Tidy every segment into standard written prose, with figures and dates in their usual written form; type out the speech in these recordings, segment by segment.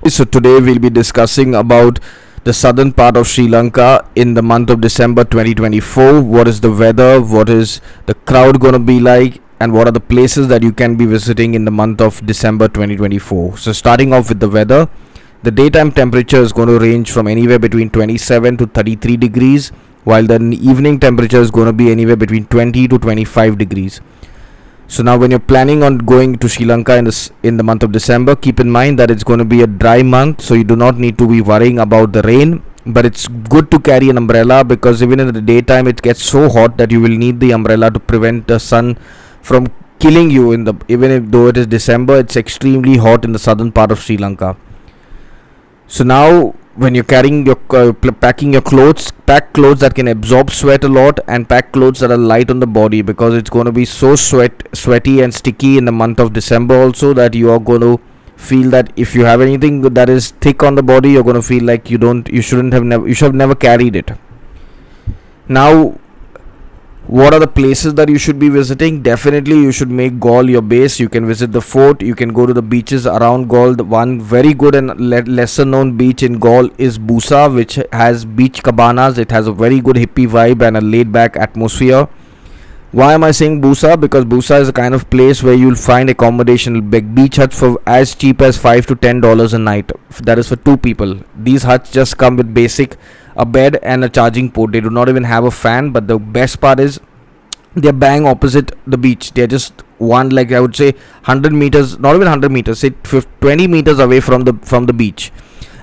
So today we'll be discussing about the southern part of Sri Lanka in the month of December 2024. What is the weather? What is the crowd going to be like? And what are the places that you can be visiting in the month of December 2024? So starting off with the weather, the daytime temperature is going to range from anywhere between 27 to 33 degrees, while the evening temperature is going to be anywhere between 20 to 25 degrees. So now when you're planning on going to Sri Lanka in the month of December, keep in mind that it's going to be a dry month, so you do not need to be worrying about the rain. But it's good to carry an umbrella, because even in the daytime it gets so hot that you will need the umbrella to prevent the sun from killing you. Even if though it is December, it's extremely hot in the southern part of Sri Lanka. So now when you're carrying your packing your clothes, pack clothes that can absorb sweat a lot, and pack clothes that are light on the body, because it's going to be so sweaty and sticky in the month of December also, that you are going to feel that if you have anything that is thick on the body, you're going to feel like you should have never carried it. Now, what are the places that you should be visiting? Definitely you should make Gaul your base. You can visit the fort, you can go to the beaches around Gaul. The one very good and lesser known beach in Gaul is Busa, which has beach cabanas. It has a very good hippie vibe and a laid back atmosphere. Why am I saying Busa? Because Busa is a kind of place where you'll find accommodation, big beach huts for as cheap as $5 to $10 a night. That is for two people. These huts just come with basic a bed and a charging port. They do not even have a fan, but the best part is they're bang opposite the beach. They're just one, like I would say 100 meters, not even 100 meters, say 20 meters away from the beach.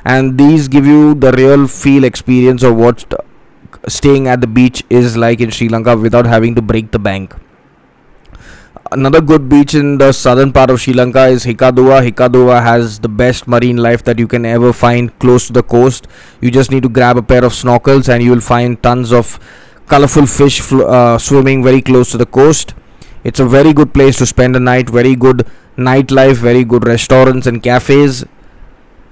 And these give you the real feel experience of what staying at the beach is like in Sri Lanka without having to break the bank. Another good beach in the southern part of Sri Lanka is Hikkaduwa. Hikkaduwa has the best marine life that you can ever find close to the coast. You just need to grab a pair of snorkels and you will find tons of colorful fish swimming very close to the coast. It's a very good place to spend a night. Very good nightlife, very good restaurants and cafes.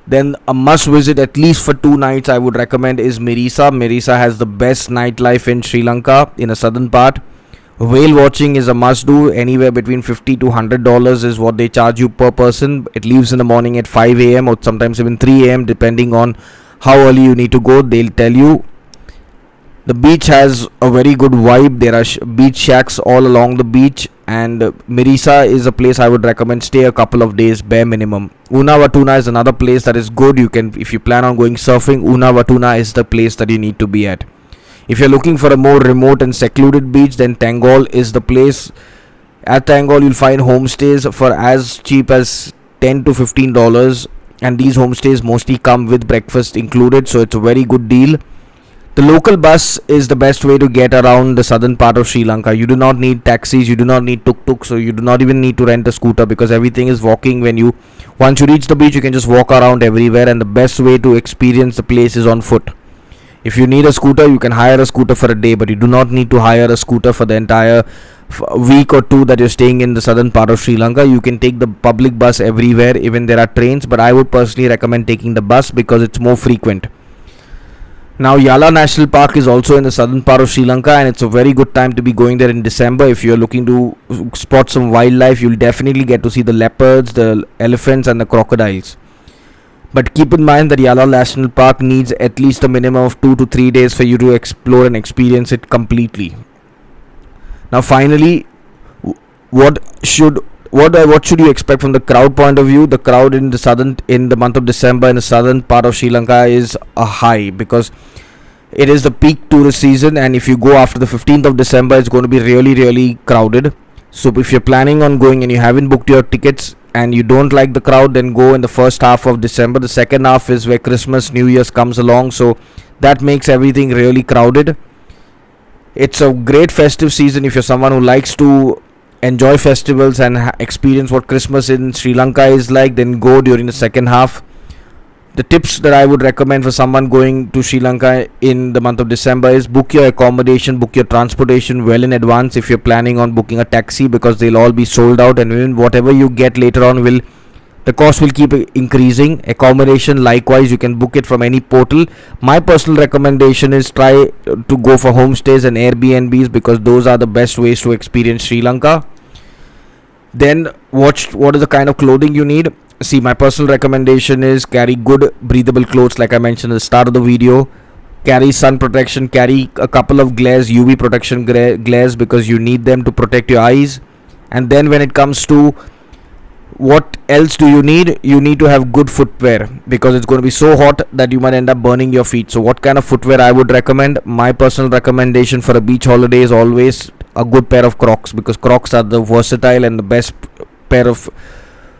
Then a must visit at least for 2 nights I would recommend is Mirisa. Mirisa has the best nightlife in Sri Lanka in the southern part. Whale watching is a must do. Anywhere between $50 to $100 is what they charge you per person. It leaves in the morning at 5 a.m. or sometimes even 3 a.m. depending on how early you need to go. They'll tell you. The beach has a very good vibe. There are beach shacks all along the beach, and Mirisa is a place I would recommend stay a couple of days bare minimum. Unawatuna is another place that is good. If you plan on going surfing, Unawatuna is the place that you need to be at. If you're looking for a more remote and secluded beach, then Tangol is the place. At Tangol you'll find homestays for as cheap as $10 to $15, and these homestays mostly come with breakfast included, so it's a very good deal. The local bus is the best way to get around the southern part of Sri Lanka. You do not need taxis, you do not need tuk-tuk, so you do not even need to rent a scooter, because everything is walking. Once you reach the beach, you can just walk around everywhere, and the best way to experience the place is on foot. If you need a scooter, you can hire a scooter for a day, but you do not need to hire a scooter for the entire week or two that you're staying in the southern part of Sri Lanka. You can take the public bus everywhere, even there are trains, but I would personally recommend taking the bus because it's more frequent. Now, Yala National Park is also in the southern part of Sri Lanka, and it's a very good time to be going there in December. If you're looking to spot some wildlife, you'll definitely get to see the leopards, the elephants and the crocodiles. But keep in mind that Yala National Park needs at least a minimum of 2 to 3 days for you to explore and experience it completely. Now finally, what should you expect from the crowd point of view? The crowd in the month of December in the southern part of Sri Lanka is a high, because it is the peak tourist season, and if you go after the 15th of December, it's going to be really, really crowded. So if you're planning on going and you haven't booked your tickets and you don't like the crowd, then go in the first half of December. The second half is where Christmas, New Year's comes along, so that makes everything really crowded. It's a great festive season if you're someone who likes to enjoy festivals and experience what Christmas in Sri Lanka is like. Then go during the second half. The tips that I would recommend for someone going to Sri Lanka in the month of December is book your accommodation, book your transportation well in advance if you're planning on booking a taxi, because they'll all be sold out, and even whatever you get later on the cost will keep increasing. Accommodation, likewise, you can book it from any portal. My personal recommendation is try to go for homestays and Airbnbs, because those are the best ways to experience Sri Lanka. Then watch what is the kind of clothing you need. See, my personal recommendation is carry good breathable clothes, like I mentioned at the start of the video. Carry sun protection, carry a couple of glares, UV protection glares, because you need them to protect your eyes. And then when it comes to what else do you need to have good footwear, because it's going to be so hot that you might end up burning your feet. So what kind of footwear I would recommend? My personal recommendation for a beach holiday is always a good pair of Crocs, because Crocs are the versatile and the best pair of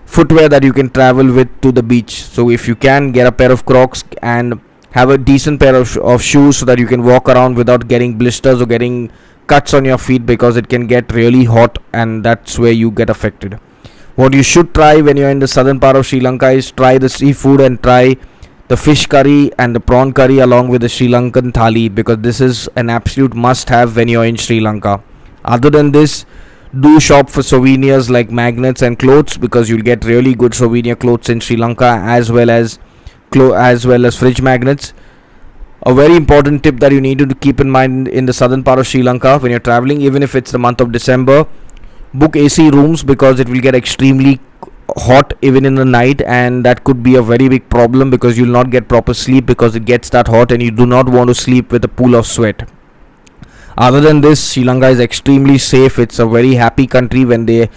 footwear that you can travel with to the beach. So if you can get a pair of Crocs and have a decent pair of shoes, so that you can walk around without getting blisters or getting cuts on your feet, because it can get really hot and that's where you get affected. What you should try when you're in the southern part of Sri Lanka is try the seafood and try the fish curry and the prawn curry along with the Sri Lankan thali, because this is an absolute must have when you're in Sri Lanka. Other than this, do shop for souvenirs like magnets and clothes, because you'll get really good souvenir clothes in Sri Lanka, as well as fridge magnets. A very important tip that you need to keep in mind in the southern part of Sri Lanka when you're traveling, even if it's the month of December, book AC rooms, because it will get extremely hot even in the night, and that could be a very big problem because you'll not get proper sleep because it gets that hot and you do not want to sleep with a pool of sweat. Other than this, Sri Lanka is extremely safe. It's a very happy country when there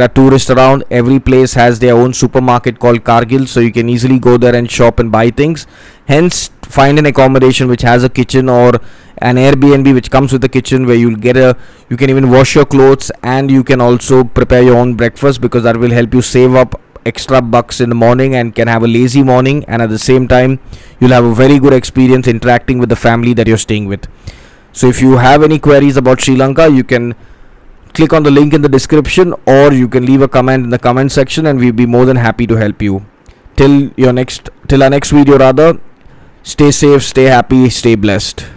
are tourists around. Every place has their own supermarket called Cargill, so you can easily go there and shop and buy things. Hence, find an accommodation which has a kitchen, or an Airbnb which comes with a kitchen, where you can even wash your clothes and you can also prepare your own breakfast, because that will help you save up extra bucks in the morning and can have a lazy morning, and at the same time you'll have a very good experience interacting with the family that you're staying with. So if you have any queries about Sri Lanka, you can click on the link in the description, or you can leave a comment in the comment section and we'll be more than happy to help you. Till our next video rather, stay safe, stay happy, stay blessed.